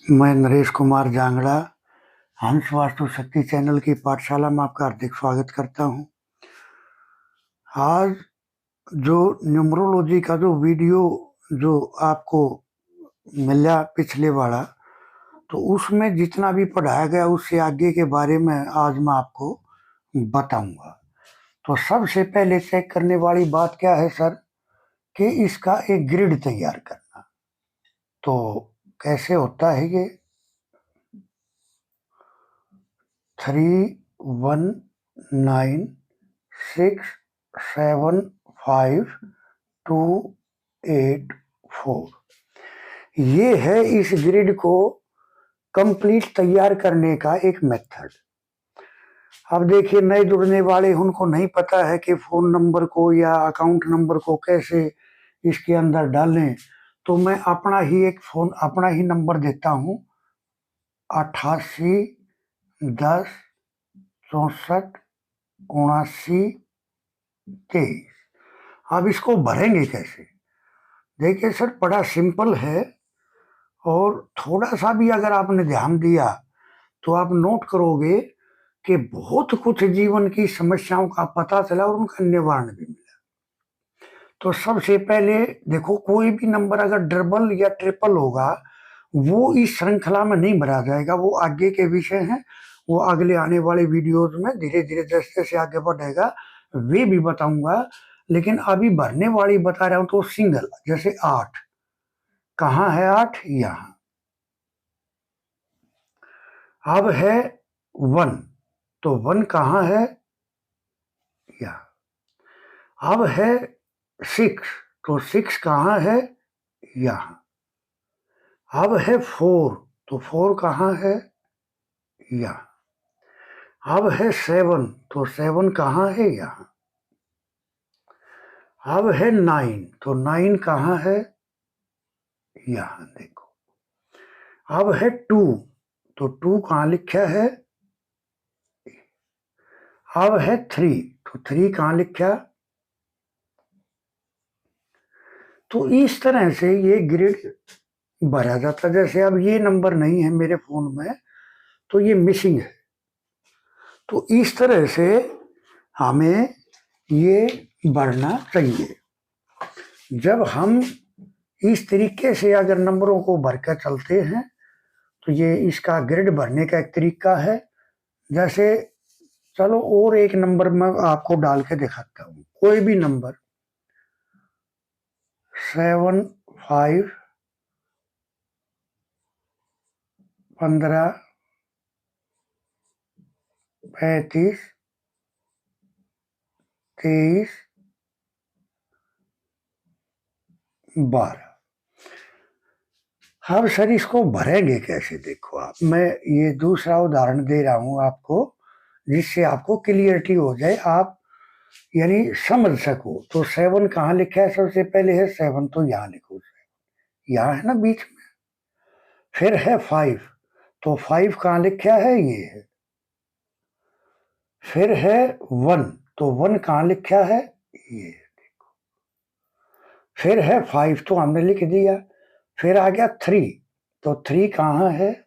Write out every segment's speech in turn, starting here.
मैं नरेश कुमार जांगड़ा हंस वास्तु शक्ति चैनल की पाठशाला में आपका हार्दिक स्वागत करता हूं। आज जो न्यूमरोलॉजी का जो वीडियो जो आपको मिला पिछले वाला, तो उसमें जितना भी पढ़ाया गया उससे आगे के बारे में आज मैं आपको बताऊंगा। तो सबसे पहले चेक करने वाली बात क्या है सर, कि इसका एक ग्रिड तैयार करना। तो कैसे होता है ये? 319675284, ये है इस ग्रिड को कंप्लीट तैयार करने का एक मेथड। अब देखिए, नए जुड़ने वाले उनको नहीं पता है कि फोन नंबर को या अकाउंट नंबर को कैसे इसके अंदर डालें। तो मैं अपना ही नंबर देता हूँ, 88 10 64 79 23। अब इसको भरेंगे कैसे? देखिए सर, बड़ा सिंपल है, और थोड़ा सा भी अगर आपने ध्यान दिया तो आप नोट करोगे कि बहुत कुछ जीवन की समस्याओं का पता चला और उनका निवारण भी मिला। तो सबसे पहले देखो, कोई भी नंबर अगर डबल या ट्रिपल होगा वो इस श्रृंखला में नहीं भरा जाएगा, वो आगे के विषय हैं, वो अगले आने वाले वीडियोज में धीरे धीरे जैसे जैसे आगे बढ़ेगा वे भी बताऊंगा। लेकिन अभी भरने वाली बता रहा हूं। तो सिंगल, जैसे 8, कहाँ है 8? यहाँ। अब है 1, तो 1 कहाँ है? यहाँ। अब है 6, तो 6 कहाँ है? यहाँ। अब है 4, तो 4 कहाँ है? यहाँ। अब है 7, तो 7 कहाँ है? यहाँ। अब है 9, तो 9 कहाँ है? यहाँ देखो। अब है 2, तो 2 कहाँ लिखा है? अब है 3, तो 3 कहाँ लिखा? तो इस तरह से ये ग्रिड भरा जाता। जैसे अब ये नंबर नहीं है मेरे फोन में, तो ये मिसिंग है। तो इस तरह से हमें ये भरना चाहिए। जब हम इस तरीके से अगर नंबरों को भरकर चलते हैं तो ये इसका ग्रिड भरने का एक तरीका है। जैसे चलो और एक नंबर मैं आपको डाल के दिखाता हूँ, कोई भी नंबर, 7 5 15 35 23 12। अब सर इसको भरेंगे कैसे? देखो आप, मैं ये दूसरा उदाहरण दे रहा हूं आपको, जिससे आपको क्लियरिटी हो जाए, आप यानी समझ सको। तो 7 कहाँ लिखा है? सबसे पहले है 7, तो यहाँ लिखो, यहाँ है ना बीच में। फिर है 5, तो 5 कहाँ लिखा है? ये है। फिर है 1, तो 1 कहाँ लिखा है? ये देखो। फिर है 5, तो हमने लिख दिया। फिर आ गया 3, तो 3 कहाँ है?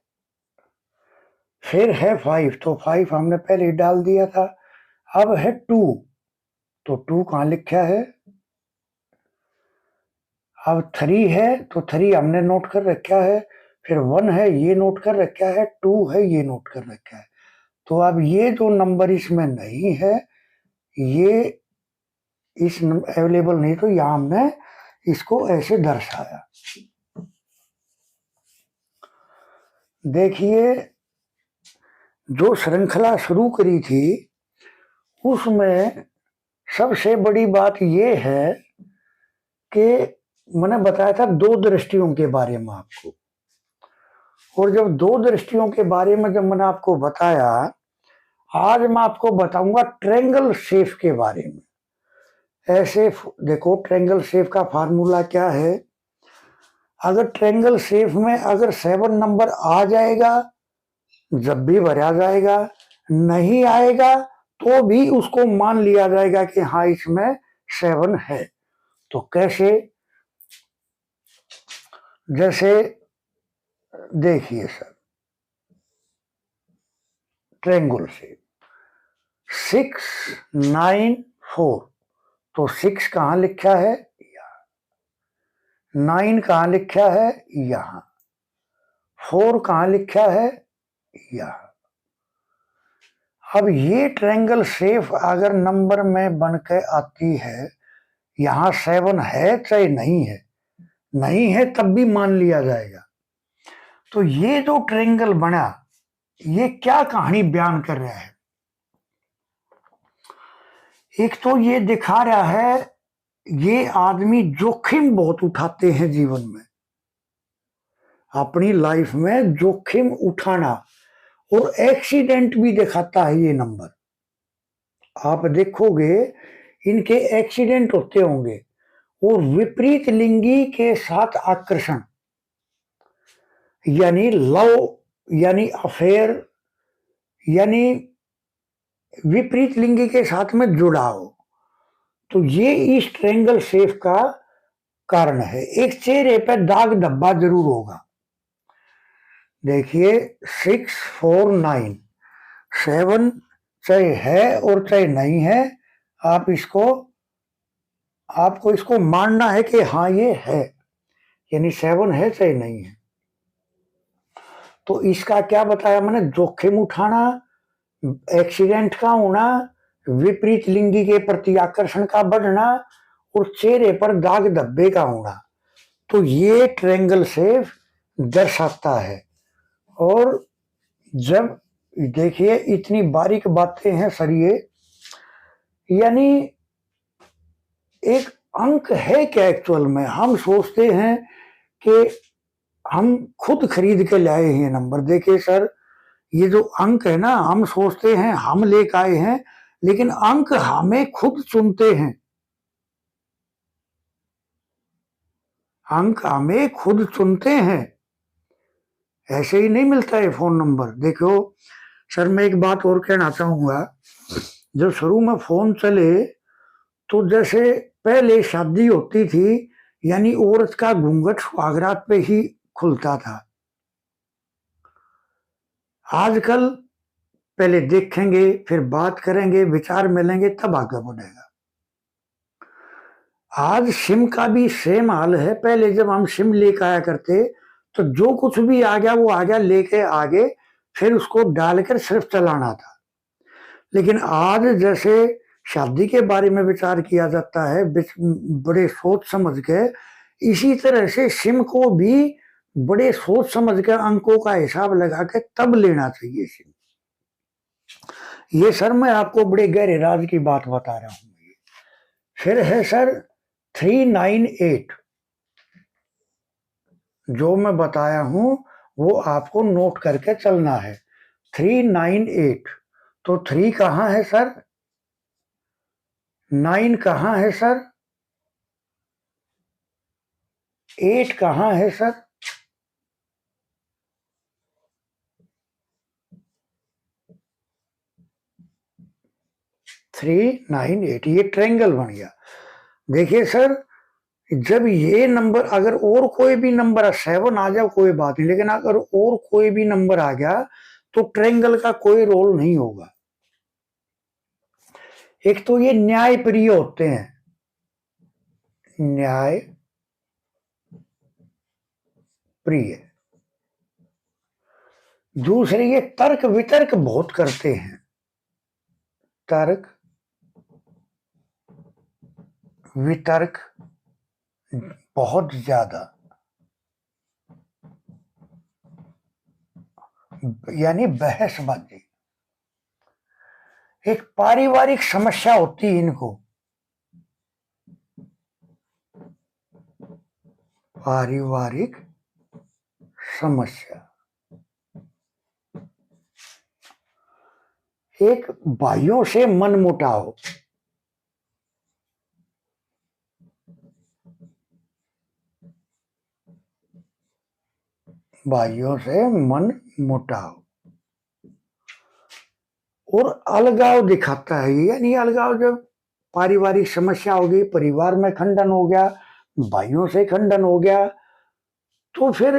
फिर है 5, तो 5 हमने पहले ही डाल दिया था। अब है 2, तो 2 कहाँ लिखा है? अब 3 है, तो 3 हमने नोट कर रखा है। फिर 1 है, ये नोट कर रखा है। 2 है, ये नोट कर रखा है। तो अब ये जो नंबर इसमें नहीं है, ये इस अवेलेबल नहीं, तो यहाँ हमने इसको ऐसे दर्शाया। देखिए, जो श्रृंखला शुरू करी थी उसमें सबसे बड़ी बात यह है कि मैंने बताया था 2 दृष्टियों के बारे में आपको। और जब 2 दृष्टियों के बारे में जब मैंने आपको बताया, आज मैं आपको बताऊंगा ट्रायंगल शेप के बारे में। ऐसे देखो, ट्रायंगल शेप का फार्मूला क्या है? अगर ट्रायंगल शेप में अगर 7 नंबर आ जाएगा जब भी भरा जाएगा, नहीं आएगा तो भी उसको मान लिया जाएगा कि हाँ इसमें 7 है। तो कैसे? जैसे देखिए सर, ट्रायंगल से 6, 9, 4, तो 6 कहां लिखा है, 9 कहां लिखा है, यहां 4 कहां लिखा है, यहां। अब ये ट्रायंगल शेप अगर नंबर में बन के आती है, यहां 7 है चाहे नहीं है, नहीं है तब भी मान लिया जाएगा। तो ये जो ट्रायंगल बना, ये क्या कहानी बयान कर रहा है? एक तो ये दिखा रहा है, ये आदमी जोखिम बहुत उठाते हैं जीवन में, अपनी लाइफ में जोखिम उठाना, और एक्सीडेंट भी दिखाता है ये नंबर। आप देखोगे इनके एक्सीडेंट होते होंगे, और विपरीत लिंगी के साथ आकर्षण, यानी लव, यानी अफेयर, यानी विपरीत लिंगी के साथ में जुड़ाव। तो ये इस ट्रायंगल शेप का कारण है। एक चेहरे पर दाग धब्बा जरूर होगा। देखिए 6, 4, 9, 7 चाहे है और चाहे नहीं है, आपको इसको मानना है कि हाँ ये है, यानी 7 है चाहे नहीं है। तो इसका क्या बताया मैंने? जोखिम उठाना, एक्सीडेंट का होना, विपरीत लिंगी के प्रति आकर्षण का बढ़ना, और चेहरे पर दाग धब्बे का होना। तो ये ट्रायंगल शेप दर्शाता है। और जब देखिए इतनी बारीक बातें हैं सर, ये यानी एक अंक है क्या एक्चुअल में? हम सोचते हैं कि हम खुद खरीद के लाए हैं नंबर। देखिए सर, ये जो अंक है ना, हम सोचते हैं हम लेकर आए हैं, लेकिन अंक हमें खुद चुनते हैं। अंक हमें खुद चुनते हैं, ऐसे ही नहीं मिलता है फोन नंबर। देखो सर, मैं एक बात और कहना चाहूंगा। जब शुरू में फोन चले, तो जैसे पहले शादी होती थी, यानी औरत का घूंघट सुहागरात पे ही खुलता था। आजकल पहले देखेंगे, फिर बात करेंगे, विचार मिलेंगे, तब आगे बढ़ेगा। आज सिम का भी सेम हाल है। पहले जब हम सिम लेकर आया करते, तो जो कुछ भी आ गया वो आ गया, लेके आगे फिर उसको डालकर सिर्फ चलाना था। लेकिन आज जैसे शादी के बारे में विचार किया जाता है बड़े सोच समझ के, इसी तरह से सिम को भी बड़े सोच समझ के, अंकों का हिसाब लगा के तब लेना चाहिए सिम। ये सर मैं आपको बड़े गहरे राज की बात बता रहा हूं। फिर है सर 398, जो मैं बताया हूं वो आपको नोट करके चलना है। 398, तो 3 कहां है सर, 9 कहां है सर, 8 कहां है सर, 398, ये ट्रायंगल बन गया। देखिए सर, जब ये नंबर, अगर और कोई भी नंबर 7 आ जाए कोई बात नहीं, लेकिन अगर और कोई भी नंबर आ गया तो ट्रायंगल का कोई रोल नहीं होगा। एक तो ये न्याय प्रिय होते हैं, न्याय प्रिय। दूसरे ये तर्क वितर्क बहुत करते हैं, तर्क वितर्क बहुत ज्यादा, यानी बहसबाजी। एक पारिवारिक समस्या होती है इनको, पारिवारिक समस्या। एक भाइयों से मनमुटाव, भाइयों से मन मुटाव, और अलगाव दिखाता है। यानी अलगाव, जब पारिवारिक समस्या होगी, परिवार में खंडन हो गया, भाइयों से खंडन हो गया, तो फिर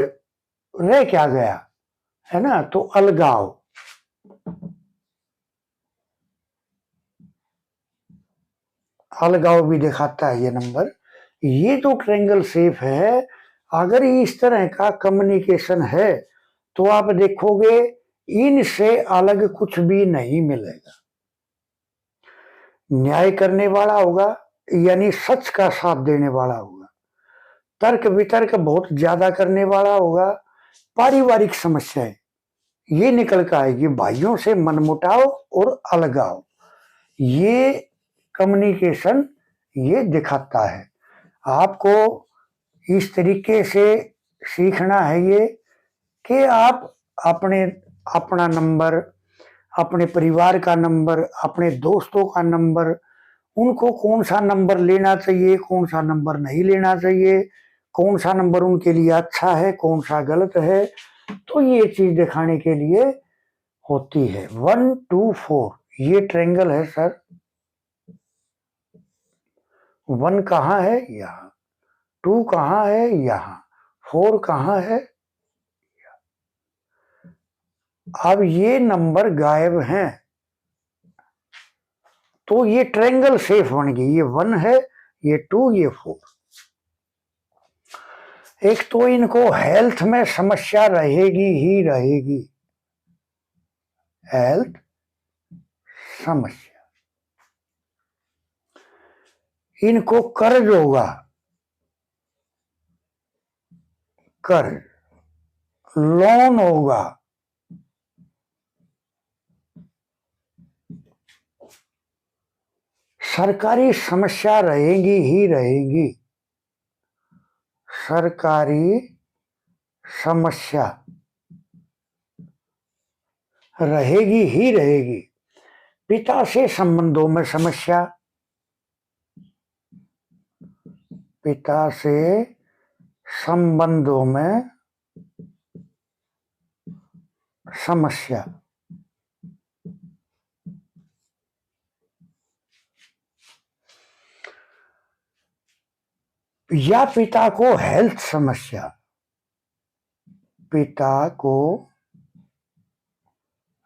रह क्या गया, है ना, तो अलगाव। अलगाव भी दिखाता है ये नंबर। ये जो ट्रायंगल शेप है, अगर इस तरह का कम्युनिकेशन है तो आप देखोगे इनसे अलग कुछ भी नहीं मिलेगा। न्याय करने वाला होगा, यानी सच का साथ देने वाला होगा, तर्क वितर्क बहुत ज्यादा करने वाला होगा, पारिवारिक समस्याएं ये निकल कर आएगी, भाइयों से मनमुटाव और अलगाव, ये कम्युनिकेशन ये दिखाता है। आपको इस तरीके से सीखना है ये कि आप अपने अपना नंबर, अपने परिवार का नंबर, अपने दोस्तों का नंबर, उनको कौन सा नंबर लेना चाहिए, कौन सा नंबर नहीं लेना चाहिए, कौन सा नंबर उनके लिए अच्छा है, कौन सा गलत है, तो ये चीज दिखाने के लिए होती है। 1 2 4 ये ट्रायंगल है सर। 1 कहाँ है, यहाँ। 2 कहाँ है, यहाँ। 4 कहाँ है। अब ये नंबर गायब हैं, तो ये ट्रायंगल शेप बन गई। ये 1 है, ये 2, ये 4। एक तो इनको हेल्थ में समस्या रहेगी ही रहेगी, हेल्थ समस्या। इनको कर्ज होगा, कर्ज, लोन होगा, सरकारी समस्या रहेगी ही रहेगी, सरकारी समस्या रहेगी ही रहेगी। पिता से संबंधों में समस्या, पिता से संबंधों में समस्या, या पिता को हेल्थ समस्या, पिता को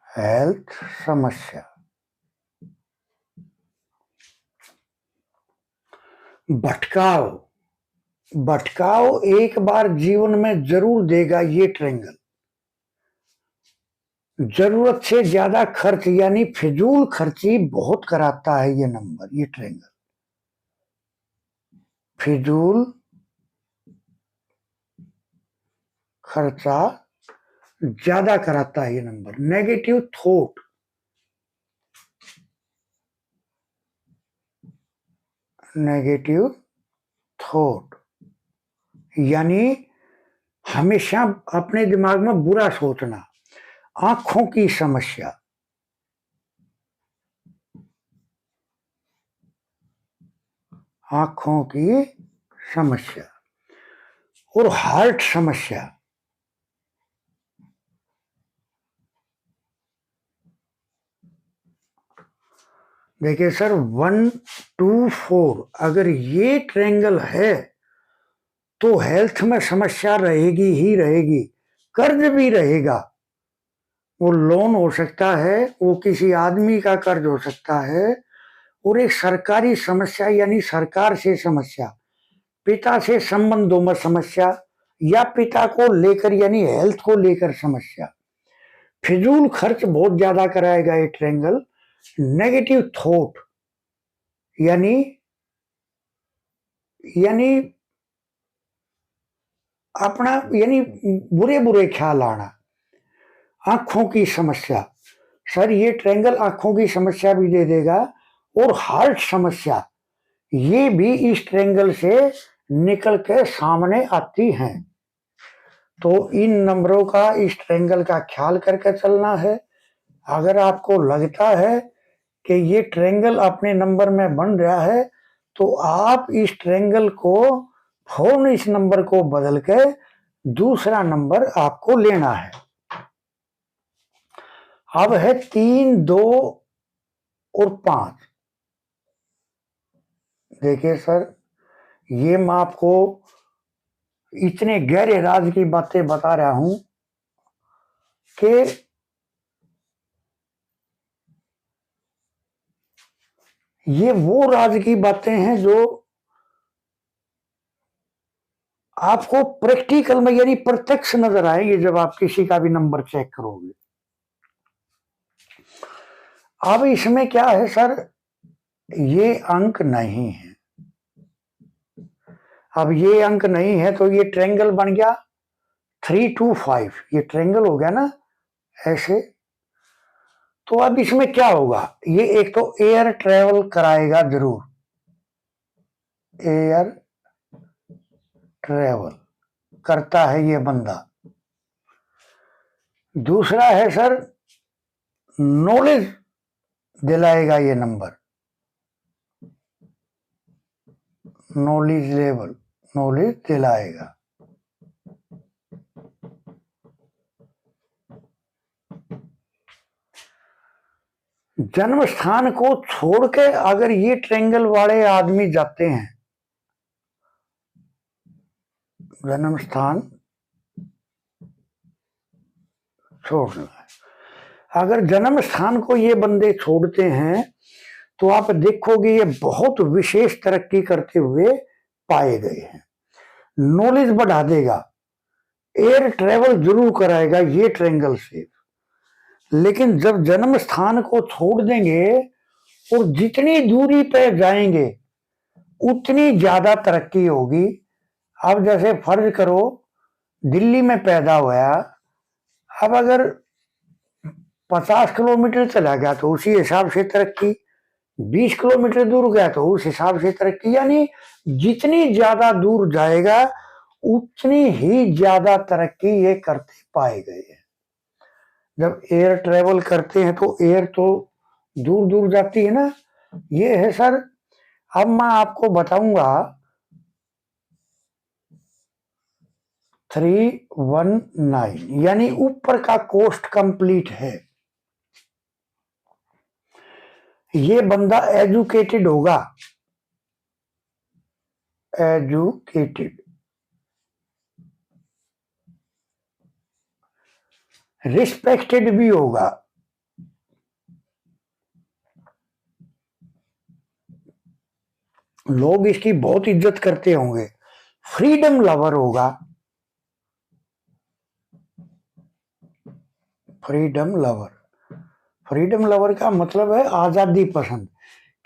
हेल्थ समस्या। भटकाव, भटकाव एक बार जीवन में जरूर देगा ये ट्रायंगल। जरूरत से ज्यादा खर्च यानी फिजूल खर्ची बहुत कराता है ये नंबर, ये ट्रायंगल फिजूल खर्चा ज्यादा कराता है ये number. Negative thought, negative thought यानी हमेशा अपने दिमाग में बुरा सोचना। आंखों की समस्या, आंखों की समस्या और हार्ट समस्या। देखिए सर 1 2 4 अगर ये ट्रायंगल है तो हेल्थ में समस्या रहेगी ही रहेगी, कर्ज भी रहेगा। वो लोन हो सकता है, वो किसी आदमी का कर्ज हो सकता है, और एक सरकारी समस्या यानी सरकार से समस्या, पिता से संबंधों में समस्या, या पिता को लेकर यानी हेल्थ को लेकर समस्या। फिजूल खर्च बहुत ज्यादा कराएगा ये ट्रायंगल। नेगेटिव थॉट यानी यानी अपना यानी बुरे बुरे ख्याल आना। आंखों की समस्या, सर ये ट्रायंगल आंखों की समस्या भी दे देगा, और हार्ट समस्या ये भी इस ट्रायंगल से निकल के सामने आती हैं। तो इन नंबरों का, इस ट्रायंगल का ख्याल करके चलना है। अगर आपको लगता है कि ये ट्रायंगल अपने नंबर में बन रहा है तो आप इस ट्रायंगल को फौरन इस नंबर को बदल के दूसरा नंबर आपको लेना है। अब है 3 2 और 5। देखिए सर ये मैं आपको इतने गहरे राज की बातें बता रहा हूं कि ये वो राज की बातें हैं जो आपको प्रैक्टिकल में यानी प्रत्यक्ष नजर आएंगे जब आप किसी का भी नंबर चेक करोगे। अब इसमें क्या है सर, ये अंक नहीं है। अब ये अंक नहीं है तो ये ट्रायंगल बन गया 325, ये ट्रायंगल हो गया ना ऐसे। तो अब इसमें क्या होगा, ये एक तो एयर ट्रेवल कराएगा जरूर, एयर ट्रेवल करता है ये बंदा। दूसरा है सर नॉलेज दिलाएगा ये नंबर, नॉलेज लेवल, नॉलेज दिलाएगा। जन्म स्थान को छोड़ के अगर ये ट्रायंगल वाले आदमी जाते हैं, जन्म स्थान छोड़ना है, अगर जन्म स्थान को ये बंदे छोड़ते हैं तो आप देखोगे ये बहुत विशेष तरक्की करते हुए पाए गए हैं। नॉलेज बढ़ा देगा, एयर ट्रेवल जरूर कराएगा ये ट्रायंगल से। लेकिन जब जन्म स्थान को छोड़ देंगे और जितनी दूरी पे जाएंगे उतनी ज्यादा तरक्की होगी। अब जैसे फर्ज करो दिल्ली में पैदा हुआ, अब अगर 50 किलोमीटर चला गया तो उसी हिसाब से तरक्की, 20 किलोमीटर दूर गया तो उस हिसाब से तरक्की। यानी जितनी ज्यादा दूर जाएगा उतनी ही ज्यादा तरक्की ये करते पाए गए हैं। जब एयर ट्रेवल करते हैं तो एयर तो दूर दूर जाती है ना, ये है सर। अब मैं आपको बताऊंगा 319 यानी ऊपर का कोस्ट कंप्लीट है। ये बंदा एजुकेटेड होगा, एजुकेटेड, रिस्पेक्टेड भी होगा, लोग इसकी बहुत इज्जत करते होंगे, फ्रीडम लवर होगा, फ्रीडम लवर। फ्रीडम लवर का मतलब है आजादी पसंद,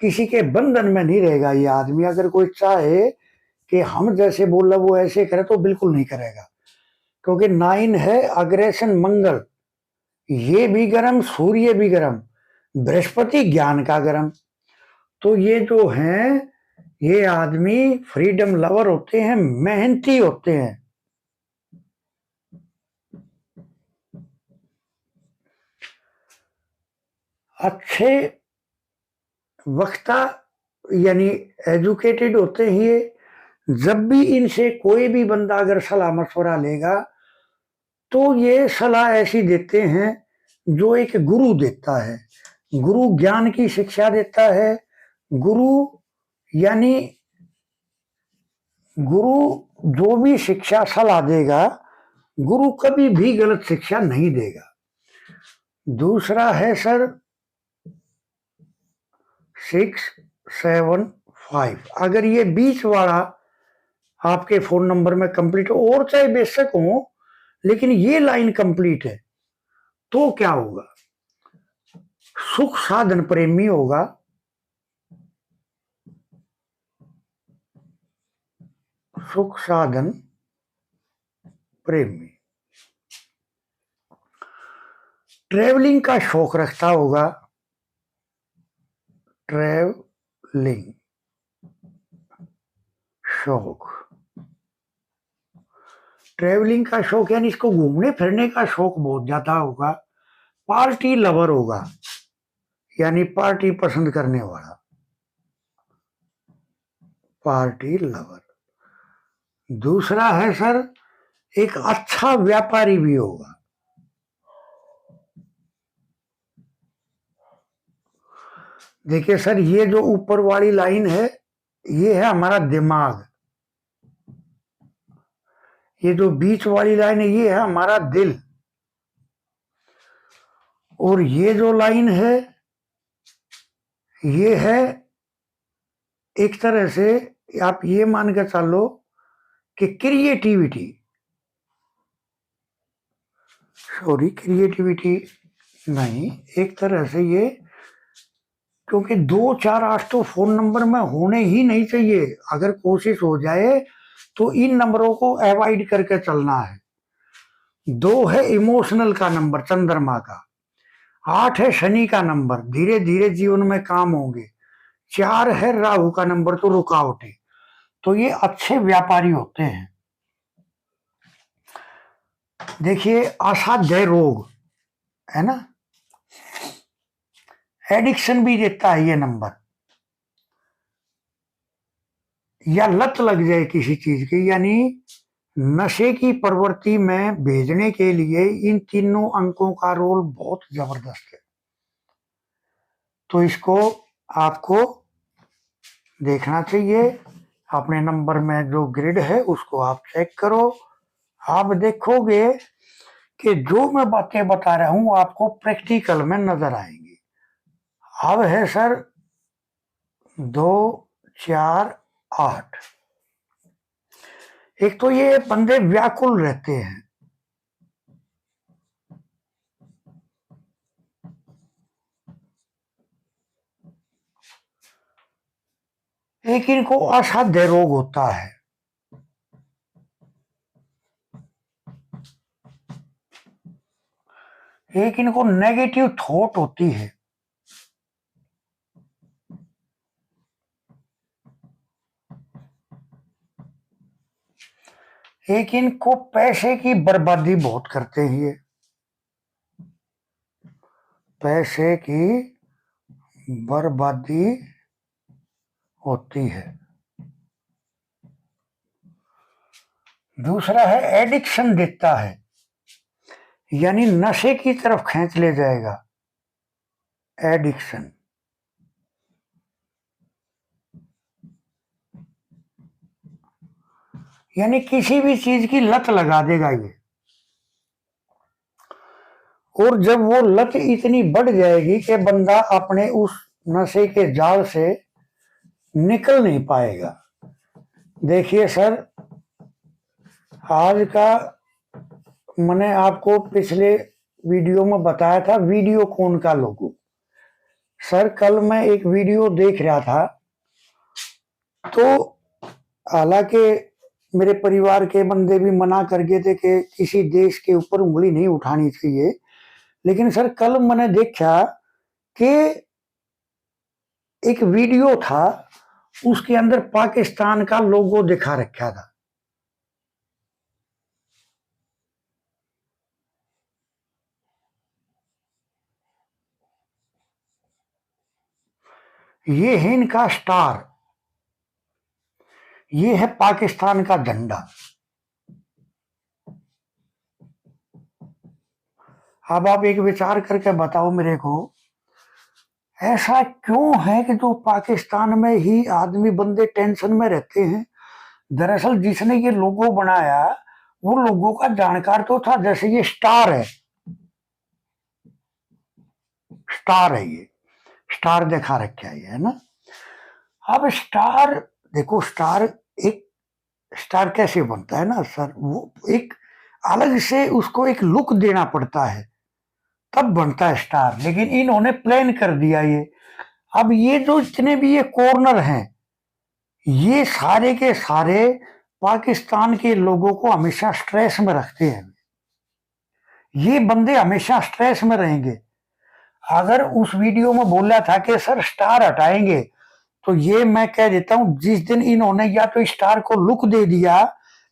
किसी के बंधन में नहीं रहेगा ये आदमी। अगर कोई चाहे कि हम जैसे बोला वो ऐसे करे तो बिल्कुल नहीं करेगा, क्योंकि 9 है अग्रेशन मंगल, ये भी गर्म, सूर्य भी गर्म, बृहस्पति ज्ञान का गर्म। तो ये जो हैं ये आदमी फ्रीडम लवर होते हैं, मेहनती होते हैं। अच्छे वक्ता यानी एजुकेटेड होते हैं ये। जब भी इनसे कोई भी बंदा अगर सलाह मशवरा लेगा तो ये सलाह ऐसी देते हैं जो एक गुरु देता है। गुरु ज्ञान की शिक्षा देता है। गुरु यानी गुरु जो भी शिक्षा सलाह देगा, गुरु कभी भी गलत शिक्षा नहीं देगा। दूसरा है सर 675, अगर ये बीच वाला आपके फोन नंबर में कंप्लीट हो, और चाहे बेशक हो लेकिन ये लाइन कंप्लीट है, तो क्या होगा, सुख साधन प्रेमी होगा, सुख साधन प्रेमी, ट्रेवलिंग का शौक रखता होगा, ट्रेवलिंग शौक, ट्रेवलिंग का शौक यानी इसको घूमने फिरने का शौक बहुत ज्यादा होगा। पार्टी लवर होगा यानी पार्टी पसंद करने वाला, पार्टी लवर। दूसरा है सर एक अच्छा व्यापारी भी होगा। देखिए सर ये जो ऊपर वाली लाइन है ये है हमारा दिमाग, ये जो बीच वाली लाइन है ये है हमारा दिल, और ये जो लाइन है ये है एक तरह से आप ये मान के चलो कि क्रिएटिविटी, सॉरी क्रिएटिविटी नहीं, एक तरह से ये, क्योंकि 248 तो फोन नंबर में होने ही नहीं चाहिए। अगर कोशिश हो जाए तो इन नंबरों को अवॉइड करके चलना है। 2 है इमोशनल का नंबर, चंद्रमा का। 8 है शनि का नंबर, धीरे धीरे जीवन में काम होंगे। 4 है राहु का नंबर, तो रुकावटें। तो ये अच्छे व्यापारी होते हैं। देखिए असाध्य रोग है ना, एडिक्शन भी देता है ये नंबर, या लत लग जाए किसी चीज की, यानी नशे की प्रवृत्ति में भेजने के लिए इन तीनों अंकों का रोल बहुत जबरदस्त है। तो इसको आपको देखना चाहिए। अपने नंबर में जो ग्रिड है उसको आप चेक करो, आप देखोगे कि जो मैं बातें बता रहा हूं आपको प्रैक्टिकल में नजर आएंगी। अब है सर 2 4 8। एक तो ये बंदे व्याकुल रहते हैं, एक इनको असाध्य रोग होता है। एक इनको नेगेटिव थॉट होती है। एक इनको पैसे की बर्बादी बहुत करते हैं, ये पैसे की बर्बादी होती है। दूसरा है एडिक्शन देता है, यानी नशे की तरफ खींच ले जाएगा, एडिक्शन। यानी किसी भी चीज की लत लगा देगा ये, और जब वो लत इतनी बढ़ जाएगी कि बंदा अपने उस नशे के जाल से निकल नहीं पाएगा। देखिए सर, आज का मैंने आपको पिछले वीडियो में बताया था वीडियो कॉन का लोगो। सर कल मैं एक वीडियो देख रहा था, तो हालांकि मेरे परिवार के बंदे भी मना कर गए थे कि किसी देश के ऊपर उंगली नहीं उठानी चाहिए, लेकिन सर कल मैंने देखा कि एक वीडियो था, उसके अंदर पाकिस्तान का लोगो दिखा रखा था। ये है इनका स्टार, ये है पाकिस्तान का झंडा। अब आप एक विचार करके बताओ मेरे को, ऐसा क्यों है कि जो पाकिस्तान में ही आदमी बंदे टेंशन में रहते हैं। दरअसल जिसने ये लोगो बनाया वो लोगों का जानकार तो था। जैसे ये स्टार है, स्टार है, ये स्टार दिखा रखा है ना। अब स्टार देखो, स्टार एक स्टार कैसे बनता है ना सर, वो एक अलग से उसको एक लुक देना पड़ता है तब बनता है स्टार, लेकिन इन्होंने प्लान कर दिया ये। अब ये जो जितने भी ये कॉर्नर हैं, ये सारे के सारे पाकिस्तान के लोगों को हमेशा स्ट्रेस में रखते हैं। ये बंदे हमेशा स्ट्रेस में रहेंगे। अगर उस वीडियो में बोला था कि सर स्टार हटाएंगे, तो ये मैं कह देता हूं जिस दिन इन्होंने या तो स्टार को लुक दे दिया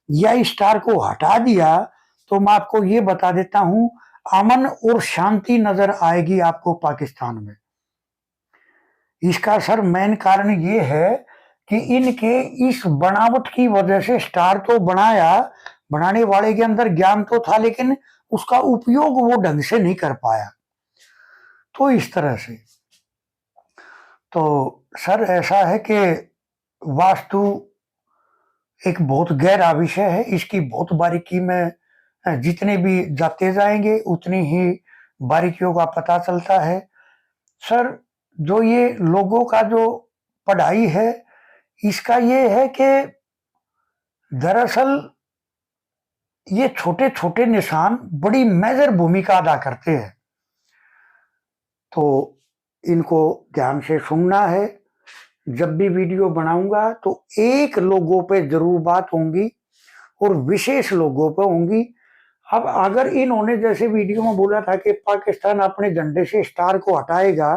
या स्टार को हटा दिया, तो मैं आपको ये बता देता हूं अमन और शांति नजर आएगी आपको पाकिस्तान में। इसका सर मेन कारण ये है कि इनके इस बनावट की वजह से स्टार तो बनाया, बनाने वाले के अंदर ज्ञान तो था, लेकिन उसका उपयोग वो ढंग से नहीं कर पाया। तो इस तरह से तो सर ऐसा है कि वास्तु एक बहुत गहरा विषय है, इसकी बहुत बारीकी में जितने भी जाते जाएंगे उतनी ही बारीकियों का पता चलता है। सर, जो ये लोगों का जो पढ़ाई है, इसका ये है कि दरअसल ये छोटे छोटे निशान बड़ी मेजर भूमिका अदा करते हैं। तो इनको ध्यान से सुनना है। जब भी वीडियो बनाऊंगा तो एक लोगों पे जरूर बात होंगी और विशेष लोगों पे होंगी। अब अगर इन्होंने जैसे वीडियो में बोला था कि पाकिस्तान अपने झंडे से स्टार को हटाएगा,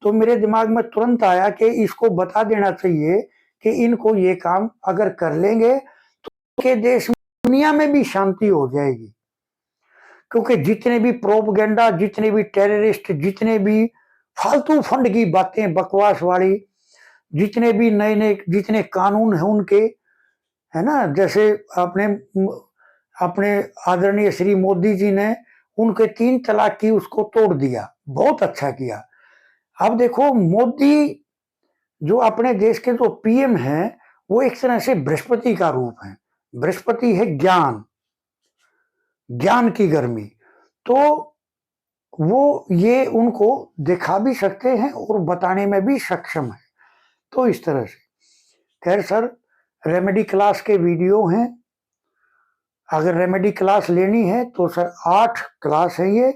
तो मेरे दिमाग में तुरंत आया कि इसको बता देना चाहिए कि इनको ये काम अगर कर लेंगे तो के देश में, दुनिया में भी शांति हो जाएगी। क्योंकि जितने भी प्रोपगेंडा, जितने भी टेररिस्ट, जितने भी फालतू फंड की बातें बकवास वाली, जितने भी नए नए जितने कानून हैं उनके, है ना, जैसे आपने अपने आदरणीय श्री मोदी जी ने उनके 3 तलाक की उसको तोड़ दिया, बहुत अच्छा किया। अब देखो, मोदी जो अपने देश के जो पीएम हैं, वो एक तरह से बृहस्पति का रूप है। बृहस्पति है ज्ञान, ज्ञान की गर्मी। तो वो ये उनको दिखा भी सकते हैं और बताने में भी सक्षम है। तो इस तरह से, खैर सर, रेमेडी क्लास के वीडियो हैं। अगर रेमेडी क्लास लेनी है तो सर 8 क्लास है ये,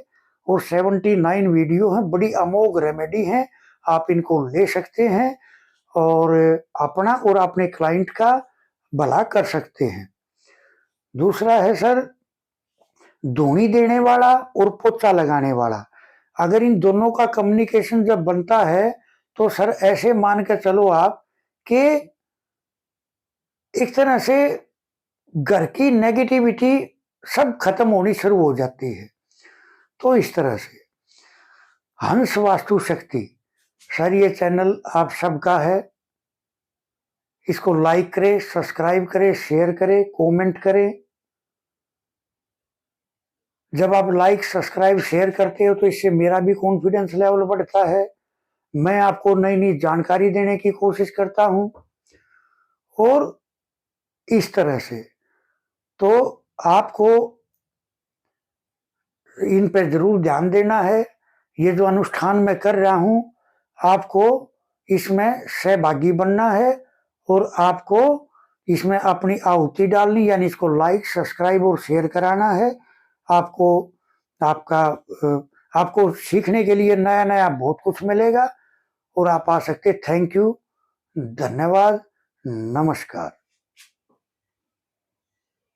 और 79 वीडियो हैं, बड़ी अमोघ रेमेडी हैं। आप इनको ले सकते हैं और अपना और अपने क्लाइंट का भला कर सकते हैं। दूसरा है सर, धूनी देने वाला और पोछा लगाने वाला। अगर इन दोनों का कम्युनिकेशन जब बनता है तो सर ऐसे मान के चलो आप कि एक तरह से घर की नेगेटिविटी सब खत्म होनी शुरू हो जाती है। तो इस तरह से हंस वास्तु शक्ति, सर ये चैनल आप सबका है। इसको लाइक करें, सब्सक्राइब करें, शेयर करें, कमेंट करें। जब आप लाइक, सब्सक्राइब, शेयर करते हो तो इससे मेरा भी कॉन्फिडेंस लेवल बढ़ता है। मैं आपको नई नई जानकारी देने की कोशिश करता हूं। और इस तरह से तो आपको इन पर जरूर ध्यान देना है। ये जो अनुष्ठान मैं कर रहा हूं, आपको इसमें सहभागी बनना है और आपको इसमें अपनी आहुति डालनी, यानी इसको लाइक, सब्सक्राइब और शेयर कराना है। आपको आपका आपको सीखने के लिए नया नया बहुत कुछ मिलेगा और आप आ सकते। थैंक यू, धन्यवाद, नमस्कार।